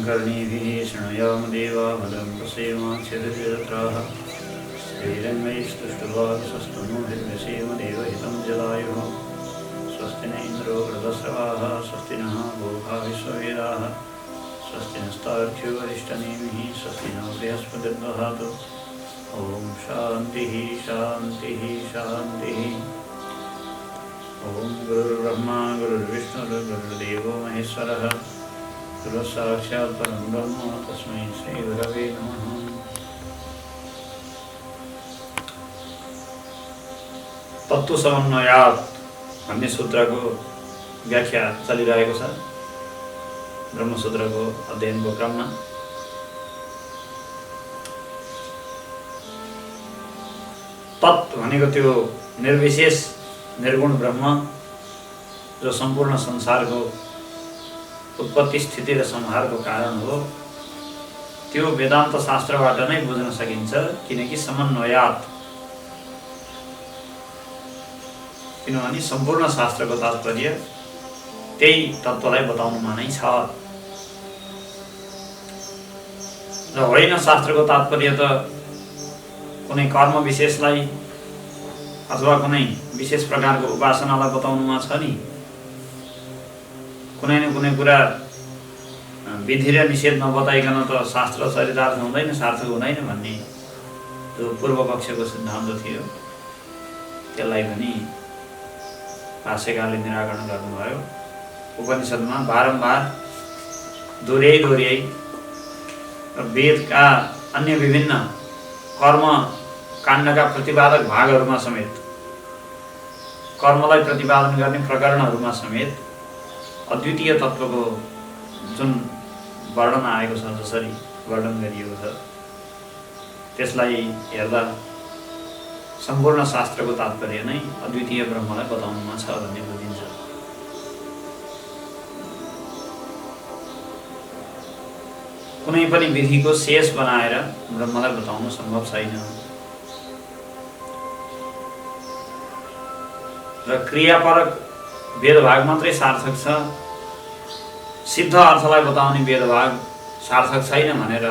कर्णिभिः शृणुयाम देवा भद्रं पश्येमाच्छेदयत्राः श्रीरङ्गैस्तुष्टुवागसस्तु नो हृद्यसेम देवहितं जलायुः स्वस्ति न इन्द्रो वृधस्रवाः स्वस्ति नः गोभा विश्ववेदाः स्वस्ति नस्तार्क्ष्यो वरिष्ठनेमिः स्वस्ति नो बृहस्पतिर्दधातु ॐ शान्तिः शान्तिः शान्तिः। ॐ गुरुर्ब्रह्मा गुरुर्विष्णुर्गुरुर्देवो महेश्वरः गुरुसाक्षात् परं ब्रह्म तस्मै श्रीगुरवे नमः। तत्त्व समन्वयात् भन्ने सूत्रको व्याख्या चलिरहेको छ ब्रह्मसूत्रको अध्ययनको क्रममा। तत् भनेको त्यो निर्विशेष निर्गुण ब्रह्म जो सम्पूर्ण संसारको उत्पत्ति स्थिति र संहारको कारण हो, त्यो वेदान्त शास्त्रबाट नै बुझ्न सकिन्छ। किनकि समन्वयात्, किनभने सम्पूर्ण शास्त्रको तात्पर्य त्यही तत्त्वलाई बताउनुमा नै छ र होइन शास्त्रको तात्पर्य त कुनै कर्म विशेषलाई अथवा कुनै विशेष प्रकारको उपासनालाई बताउनुमा छ नि। कुनै न कुनै कुरा विधि र निषेध नबताइकन त शास्त्र चरितार्थ हुँदैन, सार्थक हुँदैन भन्ने जो पूर्व पक्षको सिद्धान्त थियो, त्यसलाई पनि भाष्यकारले निराकरण गर्नुभयो। उपनिषदमा बारम्बार दोहोर्याई वेदका अन्य विभिन्न कर्म काण्डका प्रतिपादक भागहरूमा समेत, कर्मलाई प्रतिपादन गर्ने प्रकरणहरूमा समेत अद्वितीय तत्त्वको जुन वर्णन आएको छ, जसरी वर्णन गरिएको छ, त्यसलाई हेर्दा सम्पूर्ण शास्त्रको तात्पर्य नै अद्वितीय ब्रह्मलाई बताउनुमा छ भन्ने बुझिन्छ। कुनै पनि विधिको शेष बनाएर ब्रह्मलाई बताउनु सम्भव छैन र क्रियापरक वेदभाग मात्रै सार्थक छ, सिद्ध अर्थलाई बताउने वेदभाग सार्थक छैन भनेर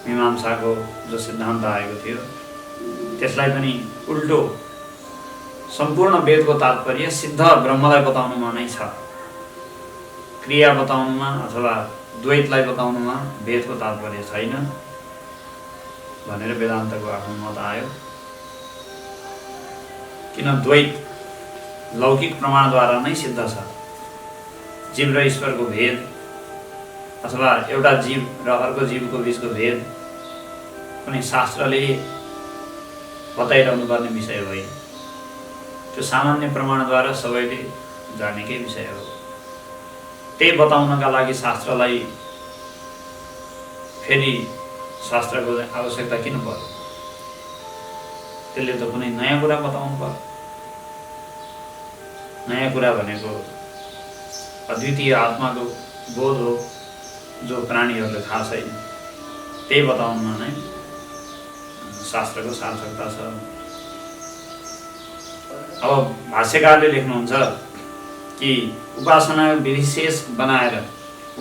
मीमांसाको जो सिद्धान्त आएको थियो, त्यसलाई पनि उल्टो सम्पूर्ण वेदको तात्पर्य सिद्ध ब्रह्मलाई बताउनुमा नै छ। क्रिया बताउनुमा अथवा द्वैतलाई बताउनुमा वेदको तात्पर्य छैन भनेर वेदान्तको आफ्नो मत आयो। किन द्वैत लौकिक प्रमाणद्वारा नै सिद्ध छ। जीव र ईश्वरको भेद अथवा एउटा जीव र अर्को जीवको बीचको भेद कुनै शास्त्रले बताइरहनु पर्ने विषय होइन, त्यो सामान्य प्रमाणद्वारा सबैले जानेकै विषय हो। त्यही बताउनका लागि शास्त्रलाई फेरि शास्त्रको आवश्यकता किन पर्यो? त्यसले त कुनै नयाँ कुरा बताउनु पर्यो। नयाँ कुरा भनेको अद्वितीय आत्माको बोध हो, जो प्राणीहरूले थाहा छैन। त्यही बताउनुमा नै शास्त्रको सार्थकता छ। अब भाष्यकारले लेख्नुहुन्छ कि उपासना विधि शेष बनाएर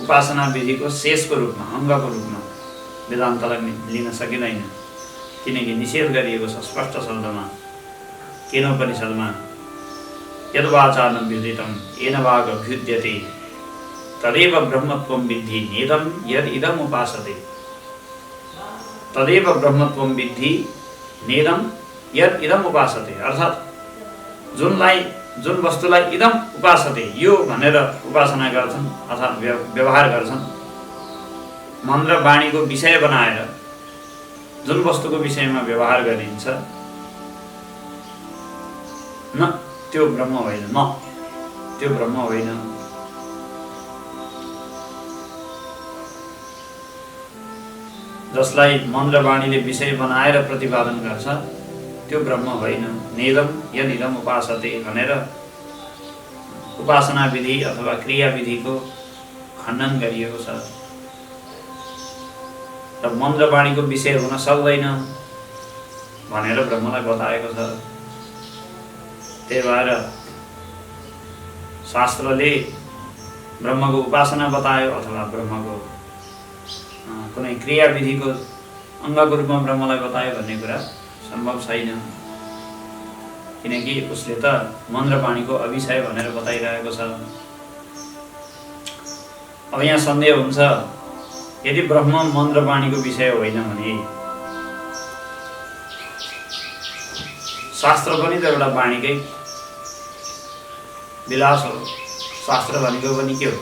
उपासना विधिको शेषको रूपमा, अङ्गको रूपमा वेदान्तलाई लिन सकिँदैन, किनकि निषेध गरिएको छ स्पष्ट शब्दमा केनोपनिषदमा, यद्वाचारं विदितं येन वाग अभ्युद्यते तदेव ब्रह्मत्वं विद्धि नेदं यद् इदम् उपासते। तदेव ब्रह्मत्वं विद्धि नेदं यद् इदम् उपासते, अर्थात् जुन वस्तुलाई इदम उपासते, यो भनेर उपासना गर्छन् अथवा व्यवहार गर्छन्, मन र वाणीको विषय बनाएर जुन वस्तुको विषयमा व्यवहार गरिन्छ, न त्यो ब्रह्म होइन, न त्यो ब्रह्म होइन। जसलाई मन र वाणीले विषय बनाएर प्रतिपादन गर्छ त्यो ब्रह्म होइन। नेदम यदिदम उपासते भनेर उपासना विधि अथवा क्रिया विधिको खण्डन गरिएको छ र मन र वाणीको विषय हुन सक्दैन भनेर ब्रह्मलाई बताएको छ। त्यही भएर शास्त्रले ब्रह्मको उपासना बतायो अथवा ब्रह्मको कुनै क्रियाविधिको अङ्गको रूपमा ब्रह्मलाई बतायो भन्ने कुरा सम्भव छैन, किनकि उसले त मन र वाणीको अविषय भनेर बताइरहेको छ। अब यहाँ सन्देह हुन्छ, यदि ब्रह्म मन र वाणीको विषय होइन भने शास्त्र पनि त एउटा वाणीकै विलास हो। शास्त्र भनेको पनि के हो?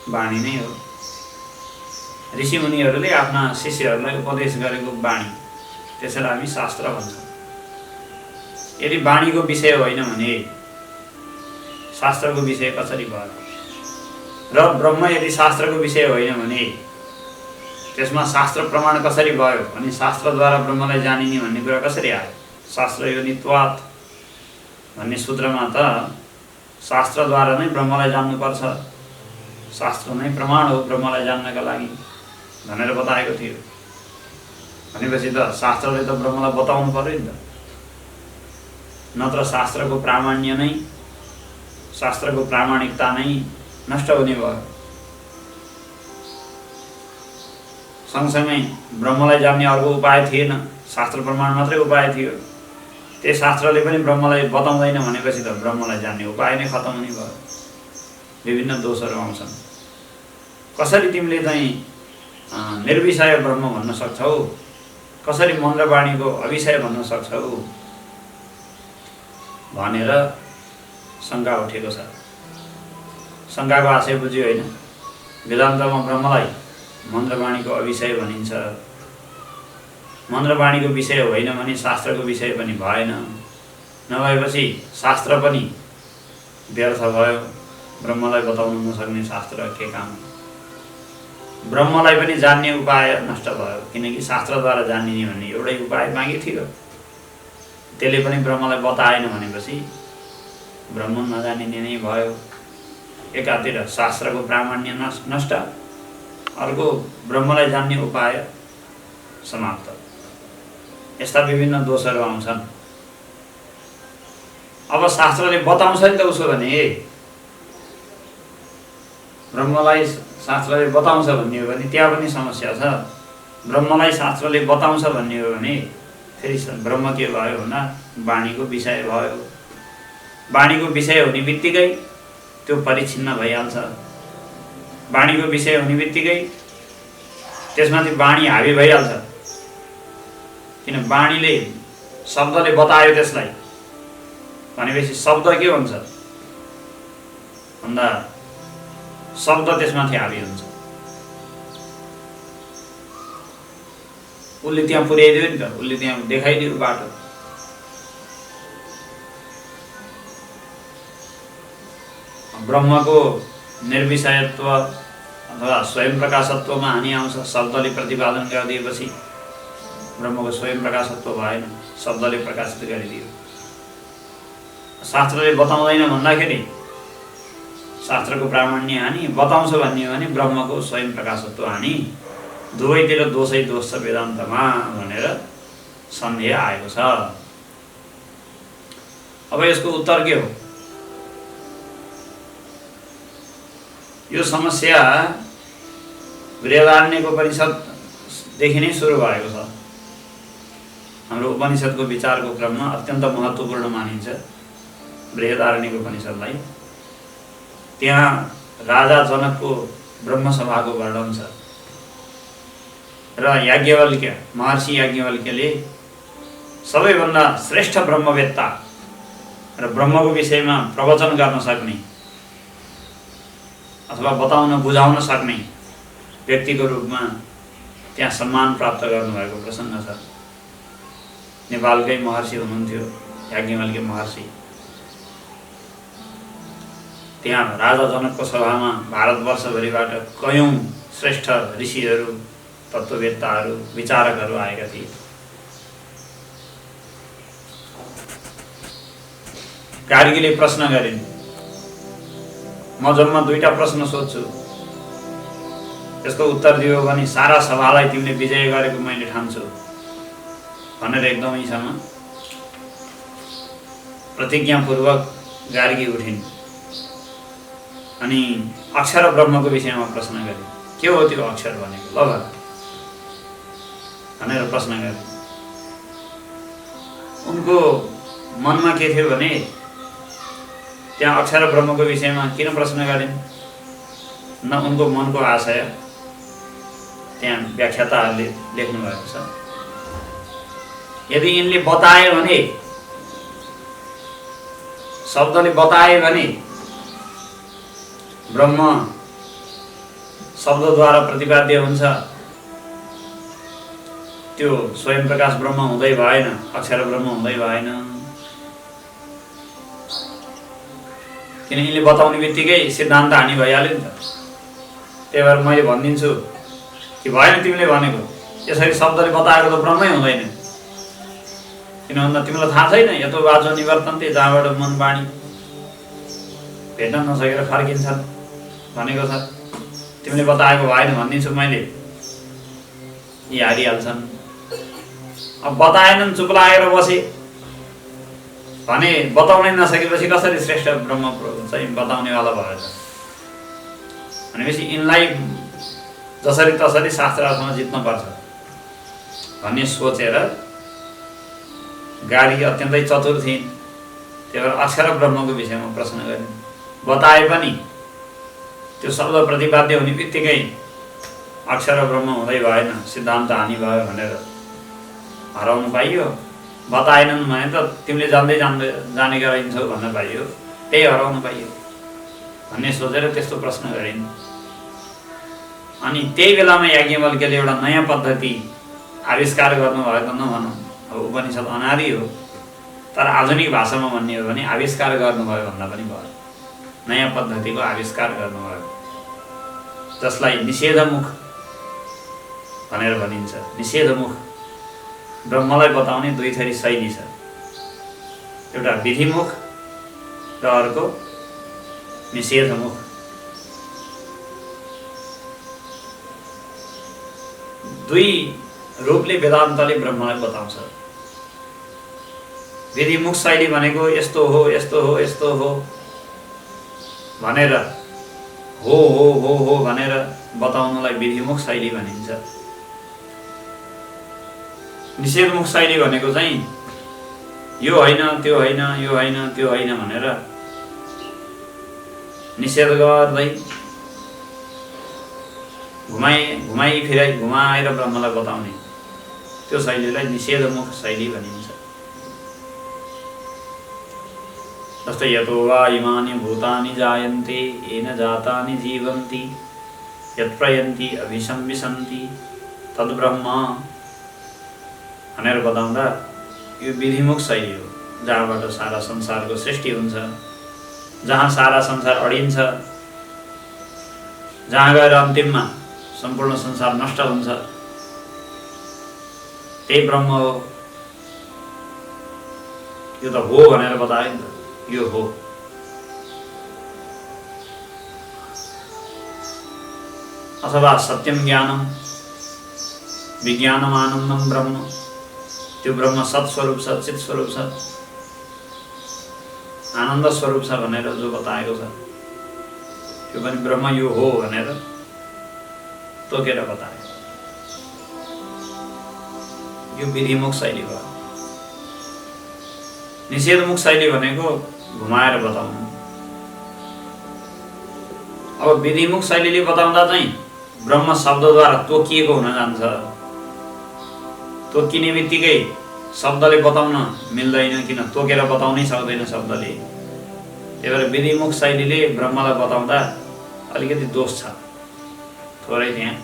वाणी नै हो। ऋषिमुनिहरूले आफ्ना शिष्यहरूलाई उपदेश गरेको वाणी, त्यसैलाई हामी शास्त्र भन्छौँ। यदि वाणीको विषय होइन भने शास्त्रको विषय कसरी भयो? र ब्रह्म यदि शास्त्रको विषय होइन भने त्यसमा शास्त्र प्रमाण कसरी भयो? अनि शास्त्रद्वारा ब्रह्मलाई जानिने भन्ने कुरा कसरी आयो? शास्त्र योनित्वात् भन्ने सूत्रमा त शास्त्रद्वारा नै ब्रह्मलाई जान्नुपर्छ, शास्त्र नै प्रमाण हो ब्रह्मलाई जान्नका लागि भनेर बताएको थियो। भनेपछि त शास्त्रले त ब्रह्मलाई बताउनु पर्यो नि त, नत्र शास्त्रको प्रामाण्य नै, शास्त्रको प्रामाणिकता नै नष्ट हुने भयो। सँगसँगै ब्रह्मलाई जान्ने अर्को उपाय थिएन, शास्त्र प्रमाण मात्रै उपाय थियो। त्यस शास्त्रले पनि ब्रह्मलाई बताउँदैन भनेपछि त ब्रह्मलाई जान्ने उपाय नै खतम हुने भयो। विभिन्न दोषहरू आउँछन्। कसरी तिमीले चाहिँ निर्विषय ब्रह्म भन्न सक्छौ? कसरी मन र वाणीको अविषय भन्न सक्छौ भनेर शङ्का उठेको छ। शङ्काको आशय बुझ्यो होइन? वेदान्तमा ब्रह्मलाई मन र वाणीको अविषय भनिन्छ। मन र वाणीको विषय होइन भने शास्त्रको विषय पनि भएन। नभएपछि शास्त्र पनि व्यर्थ भयो। ब्रह्मलाई बताउन नसक्ने शास्त्र के काम? ब्रह्मलाई पनि जान्ने उपाय नष्ट भयो, किनकि शास्त्रद्वारा जानिने भन्ने एउटै उपाय बाँकी थियो। त्यसले पनि ब्रह्मलाई बताएन भनेपछि ब्रह्म नजानिने नै भयो। एकातिर शास्त्रको प्रामाण्य नष्ट, अर्को ब्रह्मलाई जान्ने उपाय समाप्त। यस्ता विभिन्न दोषहरू आउँछन्। अब शास्त्रले बताउँछ नि त उसो भने, ब्रह्मलाई शास्त्रले बताउँछ भन्ने हो भने त्यहाँ पनि समस्या छ। ब्रह्मलाई शास्त्रले बताउँछ भन्ने हो भने फेरि ब्रह्म के भयो भन्दा वाणीको विषय भयो। वाणीको विषय हुने बित्तिकै त्यो परिच्छिन्न भइहाल्छ। वाणीको विषय हुने बित्तिकै त्यसमाथि वाणी हावी भइहाल्छ, किन वाणीले शब्दले बतायो त्यसलाई भनेपछि शब्द के हुन्छ भन्दा शब्द त्यसमाथि हावी हुन्छ। उसले त्यहाँ पुर्याइदियो नि त, उसले त्यहाँ देखाइदियो बाटो। ब्रह्मको निर्विषयत्व अथवा स्वयं प्रकाशत्वमा हानि आउँछ। शब्दले प्रतिपादन गरिदिएपछि ब्रह्मको स्वयं प्रकाशत्व भएन, शब्दले प्रकाशित गरिदियो। शास्त्रले बताउँदैन भन्दाखेरि शास्त्रको प्रामाण्य हानि, बताउँछ भन्ने हो भने ब्रह्मको स्वयं प्रकाशत्व हानि। दुवैतिर दोषै दोष छ वेदान्तमा भनेर सन्देह आएको छ। अब यसको उत्तर के हो? यो समस्या बृहदारण्यक उपनिषददेखि नै सुरु भएको छ। हाम्रो उपनिषदको विचारको क्रममा अत्यन्त महत्त्वपूर्ण मानिन्छ बृहदारण्यक उपनिषदलाई। त्यहाँ राजा जनकको ब्रह्मसभाको वर्णन छ र याज्ञवल्क्य, महर्षि याज्ञवल्क्यले सबैभन्दा श्रेष्ठ ब्रह्मवेत्ता र ब्रह्मको विषयमा प्रवचन गर्न सक्ने अथवा बताउन बुझाउन सक्ने व्यक्तिको रूपमा त्यहाँ सम्मान प्राप्त गर्नुभएको प्रसङ्ग छ। नेपालकै महर्षि हुनुहुन्थ्यो याज्ञवल्क्य महर्षि। त्यहाँ राजा जनकको सभामा भारतवर्षभरिबाट कयौं श्रेष्ठ ऋषिहरू, तत्त्ववेत्ताहरू, विचारकहरू आएका थिए। गार्गीले प्रश्न गरिन्, म जम्मा 2टा प्रश्न सोध्छु, यसको उत्तर दियो भने सारा सभालाई तिमीले विजय गरेको मैले ठान्छु भनेर एकदमैसँग प्रतिज्ञापूर्वक गार्गी उठिन् अनि अक्षर ब्रह्मको विषयमा प्रश्न गरे। के हो त्यो अक्षर भनेको ल भनेर प्रश्न गरे। उनको मनमा के थियो भने त्यहाँ अक्षर ब्रह्मको विषयमा किन प्रश्न गरिन् न उनको मनको आशय त्यहाँ व्याख्याताहरूले लेख्नु भएको छ। यदि यिनले बताए भने, शब्दले बताए भने ब्रह्म शब्दद्वारा प्रतिपाद्य हुन्छ, त्यो स्वयं प्रकाश ब्रह्म हुँदै भएन, अक्षर ब्रह्म हुँदै भएन। किन यिनले बताउने बित्तिकै सिद्धान्त हानि भइहाल्यो नि त। त्यही भएर मैले भनिदिन्छु कि भएन तिमीले भनेको, यसरी शब्दले बताएको त ब्रह्मै हुँदैन। किन भन्दा तिमीलाई थाहा छैन यतो वाचो निवर्तन्ते, जहाँबाट मन वाणी भेट्न नसकेर फर्किन्छन् भनेको छ। तिमीले बताएको भएन भनिदिन्छु मैले, यी हारिहाल्छन्। अब बताएनन्, चुप लागेर बसे भने बताउनै नसकेपछि कसरी श्रेष्ठ ब्रह्म चाहिँ बताउनेवाला भयो त? भनेपछि यिनलाई जसरी तसरी शास्त्रसँग जित्नुपर्छ भन्ने सोचेर गाडी अत्यन्तै चतुर थिइन्। त्यही भएर अक्षर ब्रह्मको विषयमा प्रश्न गरिन्। बताए पनि त्यो शब्द प्रतिपाद्य हुने बित्तिकै अक्षर ब्रह्म हुँदै भएन, सिद्धान्त हानि भयो भनेर हराउनु पाइयो। बताएनन् भने त तिमीले जान्दै जानेका रहन्छौ भन्न पाइयो, त्यही हराउनु पाइयो भन्ने सोचेर त्यस्तो प्रश्न गरिन्। अनि त्यही बेलामा याज्ञवल्क्यले एउटा नयाँ पद्धति आविष्कार गर्नुभयो त नभनौँ, अब उपनिषद अनादि हो, तर आधुनिक भाषामा भन्ने हो भने आविष्कार गर्नुभयो भन्दा पनि भयो। नयाँ पद्धतिको आविष्कार गर्नुभयो जसलाई निषेधमुख भनेर भनिन्छ। निषेधमुख ब्रह्मलाई बताउने दुई थरी शैली छ, एउटा विधिमुख र अर्को निषेधमुख। दुई रूपले वेदान्तले ब्रह्मलाई बताउँछ। विधिमुख शैली भनेको यस्तो हो यस्तो हो यस्तो हो भनेर हो भनेर बताउनलाई विधिमुख शैली भनिन्छ। निषेधमुख शैली भनेको चाहिँ यो होइन त्यो होइन यो होइन त्यो होइन भनेर निषेध गर्दै घुमाएर ब्रह्मलाई बताउने त्यो शैलीलाई निषेधमुख शैली भनिन्छ। जस्तै यतो वा इमानि भूतानि जायन्ते येन जातानि जीवन्ति यत्प्रयन्ति अभिसंविशन्ति तद्ब्रह्म भनेर बताउँदा यो विधिमुख शैली हो, जहाँबाट सारा संसारको सृष्टि हुन्छ, जहाँ सारा संसार अडिन्छ, जहाँ गएर अन्तिममा सम्पूर्ण संसार नष्ट हुन्छ, त्यही ब्रह्म हो। यो त हो भनेर बतायो नि त, यो हो। अथवा सत्यम ज्ञानम विज्ञानम आनन्दम ब्रह्म, त्यो ब्रह्म सत्स्वरूप छ, चित स्वरूप छ, आनन्द स्वरूप छ भनेर जो बताएको छ त्यो पनि ब्रह्म यो हो भनेर तोकेर बतायो। यो विधिमुख शैली भयो। निषेधमुख शैली भनेको घुमाएर बताउनु। अब विधिमुख शैलीले बताउँदा चाहिँ ब्रह्म शब्दद्वारा तोकिएको हुन जान्छ। तोकिने बित्तिकै शब्दले बताउन मिल्दैन, किन तोकेर बताउनै सक्दैन शब्दले। त्यही भएर विधिमुख शैलीले ब्रह्मलाई बताउँदा अलिकति दोष छ थोरै। त्यहाँ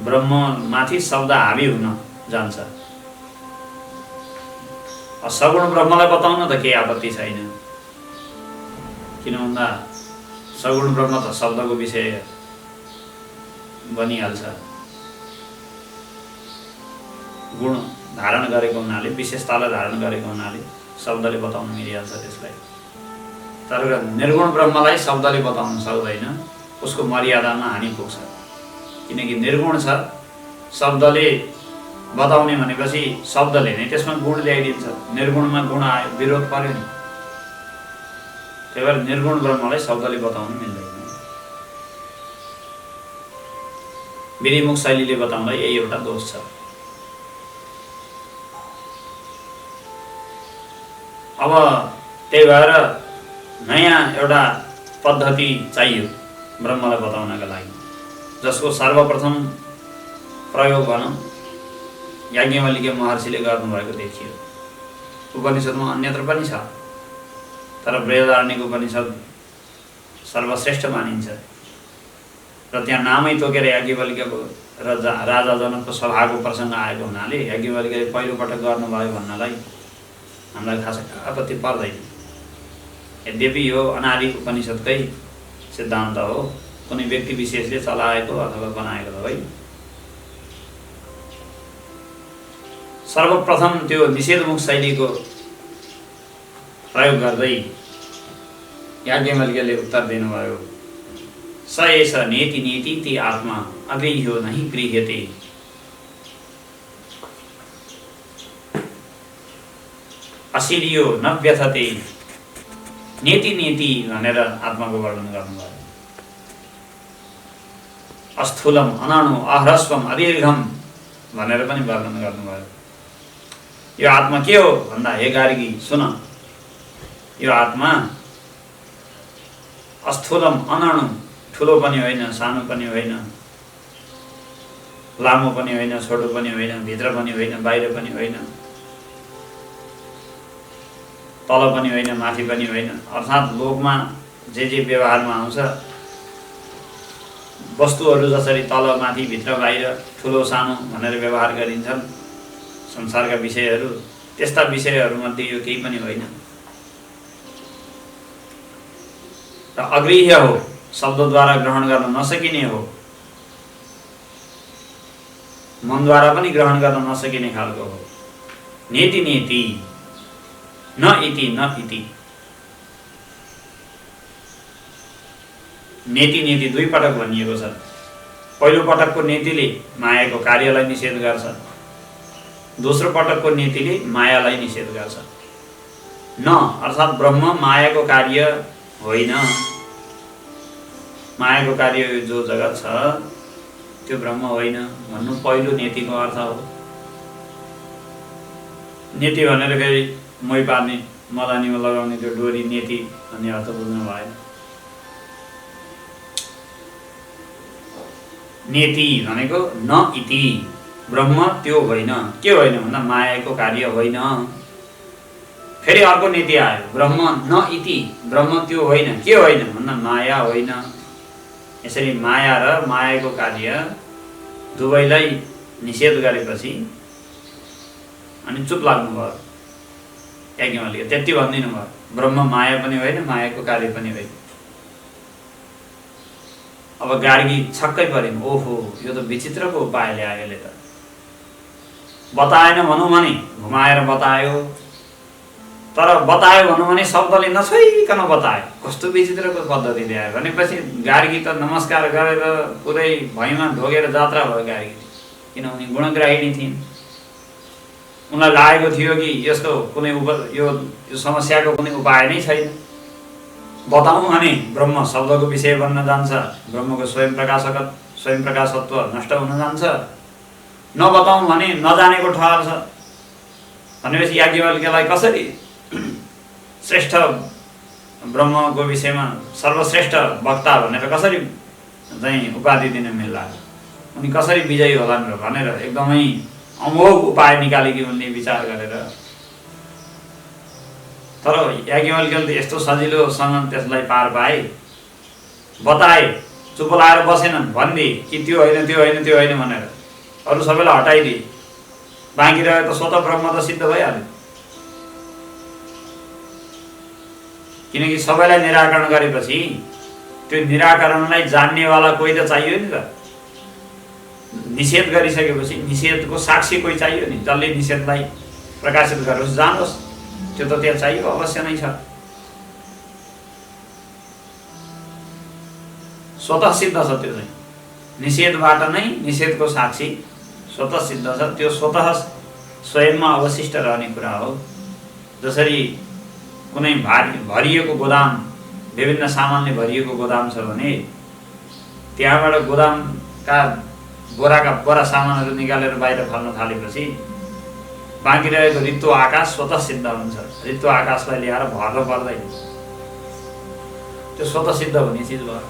ब्रह्ममाथि शब्द हावी हुन जान्छ। सगुण ब्रह्मलाई बताउन त केही आपत्ति छैन, किन भन्दा सगुण ब्रह्म त शब्दको विषय बनिहाल्छ। गुण धारण गरेको हुनाले, विशेषतालाई धारण गरेको हुनाले शब्दले बताउन मिलिहाल्छ त्यसलाई। तर निर्गुण ब्रह्मलाई शब्दले बताउन सक्दैन, उसको मर्यादामा हानि पुग्छ। किनकि निर्गुण छ, शब्दले बताउने भनेपछि शब्दले नै त्यसमा गुण ल्याइदिन्छ। निर्गुणमा गुण आयो, विरोध पर्यो नि। त्यही भएर निर्गुण ब्रह्मलाई शब्दले बताउनु मिल्दैन। विधिमुख शैलीले बताउँदा यही एउटा दोष छ। अब त्यही भएर नयाँ एउटा पद्धति चाहियो ब्रह्मलाई बताउनका लागि, जसको सर्वप्रथम प्रयोग भनौँ याज्ञवल्क्य महर्षिले गर्नुभएको देखियो। उपनिषदमा अन्यत्र पनि छ, तर बृहदारण्यक उपनिषद सर्वश्रेष्ठ मानिन्छ र त्यहाँ नामै तोकेर याज्ञवल्क्यको र राजा जनकको सभाको प्रसङ्ग आएको हुनाले याज्ञवल्क्यले पहिलोपटक गर्नुभयो भन्नलाई हामीलाई खास आपत्ति पर्दैन। यद्यपि यो अनादि उपनिषदकै सिद्धान्त हो, कुनै व्यक्ति विशेषले चलाएको अथवा बनाएको त होइन। सर्वप्रथम त्यो निषेधमुख शैलीको प्रयोग गर्दै याज्ञवल्क्यले उत्तर दिनुभयो, स एष नेति नेति आत्मा अगृह्यो नहि गृह्यते। अशिरियो न व्यथते। नेति नेति भनेर आत्माको वर्णन गर्नुभयो। अस्थूलम अनाणु अह्रस्वम अदीर्घम भनेर पनि वर्णन गर्नुभयो। यो आत्मा के हो भन्दा हे गार्गी सुन, यो आत्मा अस्थूलम अनाणु, ठुलो पनि होइन सानो पनि होइन, लामो पनि होइन छोटो पनि होइन, भित्र पनि होइन बाहिर पनि होइन, तल पनि होइन माथि पनि होइन। अर्थात् लोकमा जे व्यवहारमा आउँछ, वस्तुहरू जसरी तल माथि भित्र बाहिर ठुलो सानो भनेर व्यवहार गरिन्छन् संसारका विषयहरू, त्यस्ता विषयहरूमध्ये यो केही पनि होइन र अगृह्य हो, शब्दद्वारा ग्रहण गर्न नसकिने हो, मनद्वारा पनि ग्रहण गर्न नसकिने खालको हो। नेति नेति न इति न इति। नेति नेति दुई पटक भनिएको छ। पहिलो पटकको नेतिले मायाको कार्यलाई निषेध गर्छ, दोस्रो पटकको नेतिले मायालाई निषेध गर्छ। न अर्थात् ब्रह्म मायाको कार्य होइन, मायाको कार्य जो जगत छ त्यो ब्रह्म होइन भन्नु पहिलो नेतिको अर्थ हो। नेति भनेर फेरि मै पार्ने मदानीमा लगाउने त्यो डोरी नेति भन्ने अर्थ बुझ्नु भएन। नेति भनेको न इति, ब्रह्म त्यो होइन। के होइन भन्दा मायाको कार्य होइन। फेरि अर्को नीति आयो, ब्रह्म न इति, ब्रह्म त्यो होइन। के होइन भन्दा माया होइन। यसरी माया र मायाको कार्य दुवैलाई निषेध गरेपछि अनि चुप लाग्नुभयो याज्ञवल्क्य। त्यति भनिदिनु भयो, ब्रह्म माया पनि होइन मायाको कार्य पनि होइन। अब गार्गी छक्कै परिन्, ओहो यो त विचित्रको उपाय ल्यायो यसले त। बताएन भनौँ भने घुमाएर बतायो, तर बतायो भनौँ भने शब्दले नछोइकन बतायो। कस्तो विचित्रको पद्धति ल्यायो भनेपछि गार्गी त नमस्कार गरेर पुरै भैँमा ढोगेर जात्रा भयो गार्गी, किनभने गुणग्राहिणी थिइन्। उनलाई लागेको थियो कि यस्तो कुनै यो समस्याको कुनै उपाय नै छैन। बताउँ भने ब्रह्म शब्दको विषय बन्न जान्छ, ब्रह्मको स्वयं प्रकाशत्व नष्ट हुन जान्छ। नबताउँ भने नजानेको ठहर छ भनेपछि याज्ञवल्क्यलाई कसरी श्रेष्ठ ब्रह्मको विषयमा सर्वश्रेष्ठ वक्ता भनेर कसरी चाहिँ उपाधि दिन मिल्ला, उनी कसरी विजयी होलान् भनेर एकदमै अमोघ उपाय निकालेकी उनले विचार गरेर। तर याज्ञवल्क्यले यस्तो सजिलोसँग त्यसलाई पार पाए, बताए, चुप लाएर बसेनन्, भनिदिए कि त्यो होइन त्यो होइन त्यो होइन भनेर अरू सबैलाई हटाइदिए। बाँकी रह्यो त स्वतः ब्रह्म त सिद्ध भइहाल्यो, किनकि सबैलाई निराकरण गरेपछि त्यो निराकरणलाई जान्नेवाला कोही त चाहियो नि त। निषेध गरिसकेपछि निषेधको साक्षी कोही चाहियो नि, जसले निषेधलाई प्रकाशित गरोस् जानोस्, त्यो त त्यहाँ चाहियो, अवश्य नै छ। स्वतः सिद्ध छ त्यो चाहिँ, निषेधबाट नै निषेधको साक्षी स्वतः सिद्ध छ। त्यो स्वतः स्वयंमा अवशिष्ट रहने कुरा हो। जसरी कुनै भरिएको गोदाम, विभिन्न सामानले भरिएको गोदाम छ भने त्यहाँबाट गोदामका बोरा सामानहरू निकालेर बाहिर फाल्न थालेपछि बाँकी रहेको रित्तो आकाश स्वतः सिद्ध हुन्छ। रित्तो आकाशलाई ल्याएर भर्नु पर्दैन, त्यो स्वतः सिद्ध हुने चिज भयो।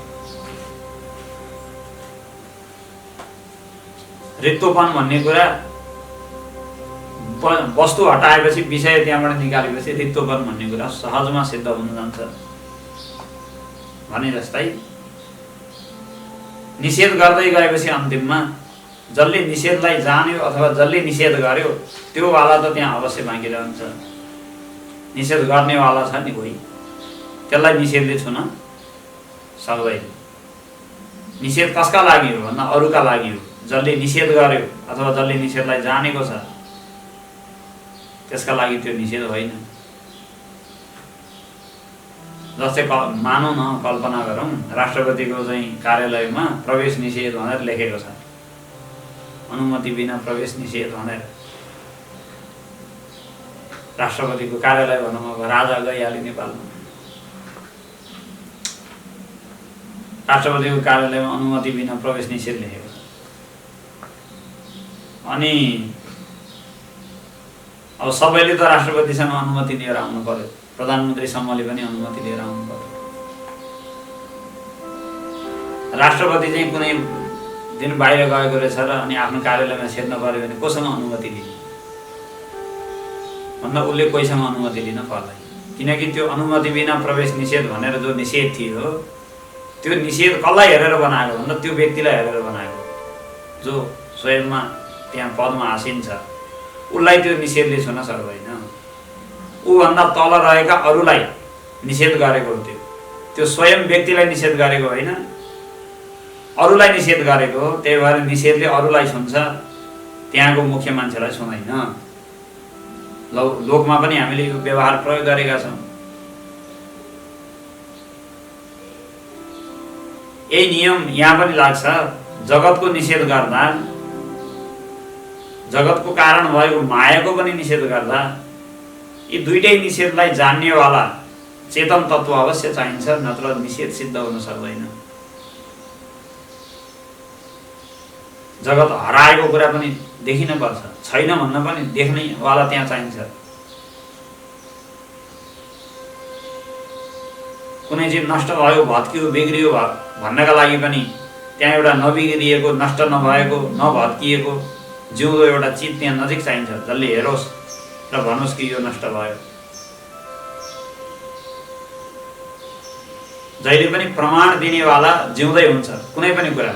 रित्तोपन भन्ने कुरा वस्तु हटाएपछि विषय त्यहाँबाट निकालेपछि रित्तोपन भन्ने कुरा सहजमा सिद्ध हुन जान्छ। भने जस्तै निषेध गर्दै गएपछि अन्तिममा जसले निषेधलाई जान्यो अथवा जसले निषेध गर्यो त्यो वाला त त्यहाँ अवश्य बाँकी रहन्छ। निषेध गर्नेवाला छ नि कोही, त्यसलाई निषेधले छुन सक्दैन। निषेध कसका लागि हो भन्दा अरूका लागि हो। जसले निषेध गर्यो अथवा जसले निषेधलाई जानेको छ त्यसका लागि त्यो निषेध होइन। जस्तै मानौँ न, कल्पना गरौँ राष्ट्रपतिको चाहिँ कार्यालयमा प्रवेश निषेध भनेर लेखेको छ, अनुमति बिना प्रवेश निषेध भनेर। राष्ट्रपतिको कार्यालय भनौँ, अब राजा गइहाल्यो नेपालमा, राष्ट्रपतिको कार्यालयमा अनुमति बिना प्रवेश निषेध लेखेको छ। अनि अब सबैले त राष्ट्रपतिसँग अनुमति लिएर आउनु पर्यो, प्रधानमन्त्रीसम्मले पनि अनुमति लिएर आउनु पर्यो। राष्ट्रपति चाहिँ कुनै दिन बाहिर गएको रहेछ र अनि आफ्नो कार्यालयमा छिर्न पर्यो भने कोसँग अनुमति लिने भन्दा उसले कोहीसँग अनुमति लिन पर्दैन। किनकि त्यो अनुमति बिना प्रवेश निषेध भनेर जो निषेध थियो त्यो निषेध कसलाई हेरेर बनाएको भन्दा त्यो व्यक्तिलाई हेरेर बनाएको जो स्वयंमा त्यहाँ पदमा आसीन छ, उसलाई त्यो निषेधले छुन सक्दैन। ऊभन्दा तल रहेका अरूलाई निषेध गरेको हो। त्यो स्वयं व्यक्तिलाई निषेध गरेको होइन, अरूलाई निषेध गरेको हो। त्यही भएर निषेधले अरूलाई छुन्छ, त्यहाँको मुख्य मान्छेलाई छुँदैन। लोकमा पनि हामीले यो व्यवहार प्रयोग गरेका छौँ। यही नियम यहाँ पनि लाग्छ। जगतको निषेध गर्दा, जगतको कारण भएको मायाको पनि निषेध गर्दा यी दुईटै निषेधलाई जान्नेवाला चेतन तत्त्व अवश्य चाहिन्छ, नत्र निषेध सिद्ध हुन सक्दैन। जगत हराएको कुरा पनि देखिन पर्छ, छैन भन्न पनि देख्नेवाला त्यहाँ चाहिन्छ। कुनै चिज नष्ट भयो, भत्कियो, बिग्रियो भन्नका लागि पनि त्यहाँ एउटा नबिग्रिएको, नष्ट नभएको, नभत्किएको जिउँदो एउटा चिज त्यहाँ नजिक चाहिन्छ, जसले हेरोस् र भनोस् कि यो नष्ट भयो। जहिले पनि प्रमाण दिनेवाला जिउँदै हुन्छ कुनै पनि कुरा,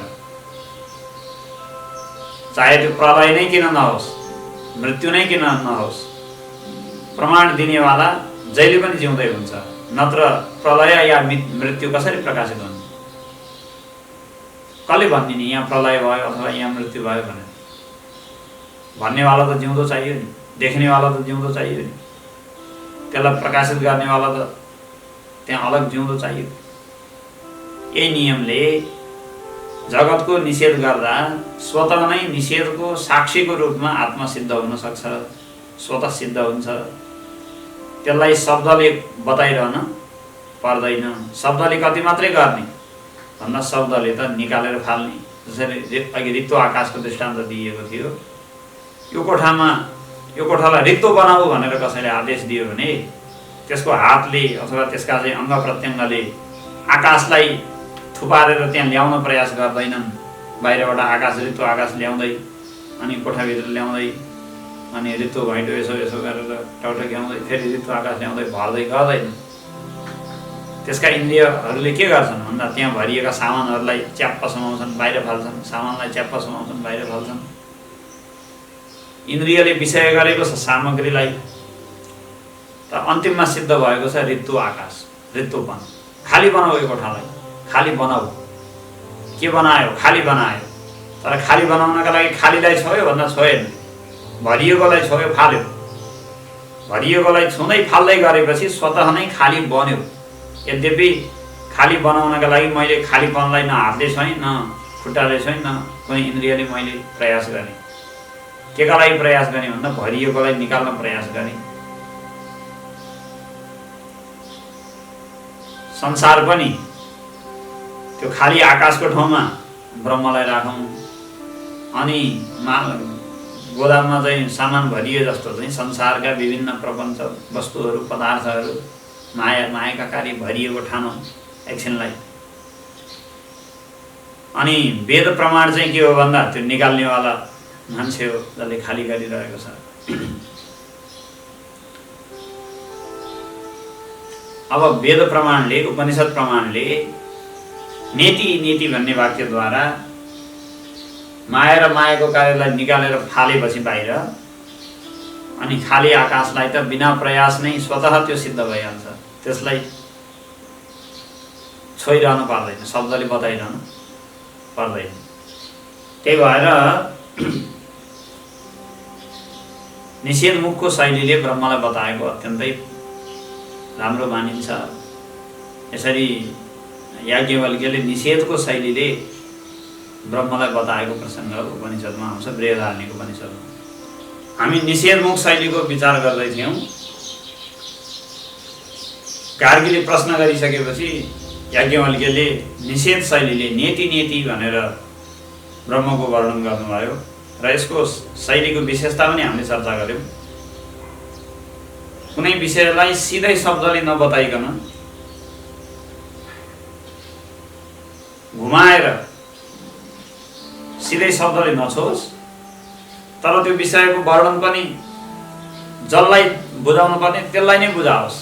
चाहे त्यो प्रलय नै किन नहोस्, मृत्यु नै किन नहोस्, प्रमाण दिनेवाला जहिले पनि जिउँदै हुन्छ। नत्र प्रलय या मृत्यु कसरी प्रकाशित हुन्छ? कसले भनिदिने यहाँ प्रलय भयो अथवा यहाँ मृत्यु भयो भनेर? भन्नेवाला त जिउँदो चाहियो नि, देख्नेवाला त जिउँदो चाहियो नि, त्यसलाई प्रकाशित गर्नेवाला त त्यहाँ अलग जिउँदो चाहियो। यही नियमले जगतको निषेध गर्दा स्वतः नै निषेधको साक्षीको रूपमा आत्मा सिद्ध हुन सक्छ, स्वतः सिद्ध हुन्छ। त्यसलाई शब्दले बताइरहन पर्दैन। शब्दले कति मात्रै गर्ने भन्दा शब्दले त निकालेर फाल्ने। जसरी अघि रित्तो आकाशको दृष्टान्त दिएको थियो, यो कोठालाई रित्तो बनाऊ भनेर कसैले आदेश दियो भने त्यसको हातले अथवा त्यसका चाहिँ अङ्ग प्रत्यङ्गले आकाशलाई थुपारेर त्यहाँ ल्याउन प्रयास गर्दैनन्। बाहिरबाट आकाश, रित्तो आकाश ल्याउँदै अनि कोठाभित्र ल्याउँदै अनि रित्तो घैँटो यसो यसो गरेर टौटक्याउँदै फेरि रित्तो आकाश ल्याउँदै भर्दै गर्दैन। त्यसका इन्द्रियहरूले के गर्छन् भन्दा त्यहाँ भरिएका सामानहरूलाई च्याप्प समाउँछन्, बाहिर फाल्छन्, सामानलाई च्याप्प समाउँछन्, बाहिर फाल्छन्। इन्द्रियले विषय गरेको छ सामग्रीलाई, त अन्तिममा सिद्ध भएको छ रित्तो आकाश, रित्तोपन। खाली बनाऊ यो कोठालाई, खाली बनाऊ। के बनायो? खाली बनायो। तर खाली बनाउनका लागि खालीलाई छोयो भन्दा छोएन, भरिएकोलाई छोयो, फाल्यो। भरिएकोलाई छुँदै फाल्दै गरेपछि स्वतः नै खाली बन्यो। यद्यपि खाली बनाउनका लागि मैले खालीपनलाई न हातले छोएँ, न खुट्टाले छोएँ, न कुनै इन्द्रियले मैले प्रयास गरेँ। केका लागि प्रयास गरेँ भन्दा भरिएकोलाई निकाल्न प्रयास गरेँ। संसार पनि त्यो खाली आकाशको ठाउँमा ब्रह्मलाई राखौँ, अनि गोदाममा चाहिँ सामान भरिए जस्तो चाहिँ संसारका विभिन्न प्रपञ्च वस्तुहरू पदार्थहरू मायाका कार्य भरिएको ठानौँ एकछिनलाई। अनि वेद प्रमाण चाहिँ के हो भन्दा त्यो निकाल्नेवाला मान्छे हो जसले खाली गरिरहेको छ। अब वेद प्रमाणले उपनिषद प्रमाणले नेति नेति भन्ने वाक्यद्वारा माया र मायाको कार्यलाई निकालेर फालेपछि बाहिर अनि खाली आकाशलाई त बिना प्रयास नै स्वतः त्यो सिद्ध भइहाल्छ। त्यसलाई छोइरहनु पर्दैन, शब्दले बताइरहनु पर्दैन। त्यही भएर निषेधमुखको शैलीले ब्रह्मलाई बताएको अत्यन्तै राम्रो मानिन्छ। यसरी याज्ञवल्क्यले निषेधको शैलीले ब्रह्मलाई बताएको प्रसङ्ग उपनिषदमा आउँछ, बृहदारण्यक उपनिषदमा। हामी निषेधमुख शैलीको विचार गर्दै थियौँ। गार्गीले प्रश्न गरिसकेपछि याज्ञवल्क्यले निषेध शैलीले नेति नेति भनेर ब्रह्मको वर्णन गर्नुभयो र यसको शैलीको विशेषता पनि हामीले चर्चा गर्यौँ। कुनै विषयलाई सिधै शब्दले नबताइकन घुमाएर सिधै शब्दले नछोस्, तर त्यो विषयको वर्णन पनि जसलाई बुझाउनु पर्ने त्यसलाई नै बुझाओस्,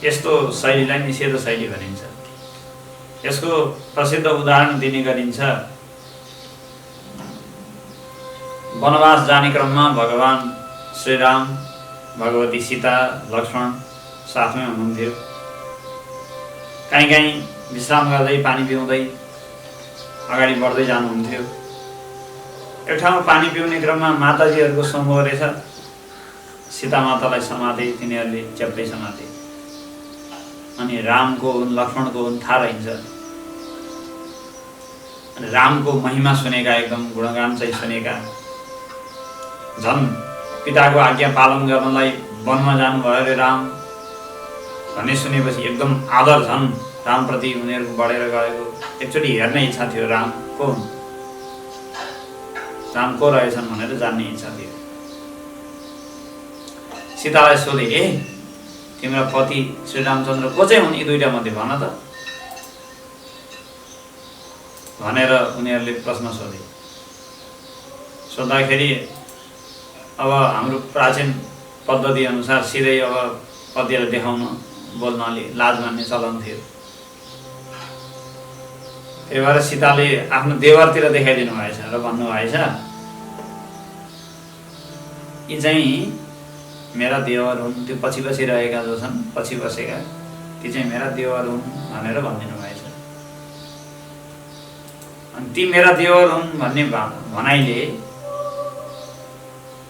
यस्तो शैलीलाई निषेध शैली भनिन्छ। यसको प्रसिद्ध उदाहरण दिने गरिन्छ। वनवास जाने क्रममा भगवान श्रीराम, भगवती सीता, लक्ष्मण साथमै हुनुहुन्थ्यो। कहीँ विश्राम गर्दै पानी पिउँदै अगाडि बढ्दै जानुहुन्थ्यो। एक ठाउँमा पानी पिउने क्रममा माताजीहरूको समूह रहेछ। सीता मातालाई समाते, तिनीहरूले च्याप्टै समाते। अनि रामको हुन्, लक्ष्मणको हुन् थाहा रहन्छ। अनि रामको महिमा सुनेका, एकदम गुणगान चाहिँ सुनेका, झन् पिताको आज्ञा पालन गर्नलाई वनमा जानुभयो अरे राम भन्ने सुनेपछि एकदम आदर झन् रामप्रति उनीहरूको बढेर गएको। एकचोटि हेर्ने इच्छा थियो राम को हुन्, राम को रहेछन् भनेर जान्ने इच्छा थियो। सीतालाई सोधे, ए तिम्रो पति श्रीरामचन्द्र को चाहिँ हुन्, यी दुईटा मध्ये भन त भनेर उनीहरूले प्रश्न सोधे। सोद्धाखेरि अब हाम्रो प्राचीन पद्धति अनुसार सिधै अब पतिलाई देखाउन बोल्न अलि लाज मान्ने चलन थियो। त्यही भएर सीताले आफ्नो देवरतिर देखाइदिनु भएछ र भन्नुभएछ, यी चाहिँ मेरा देवर हुन्। त्यो पछि पछि रहेका जो छन्, पछि बसेका, ती चाहिँ मेरा देवर हुन् भनेर भनिदिनु भएछ। अनि ती मेरा देवर हुन् भन्ने भनाइले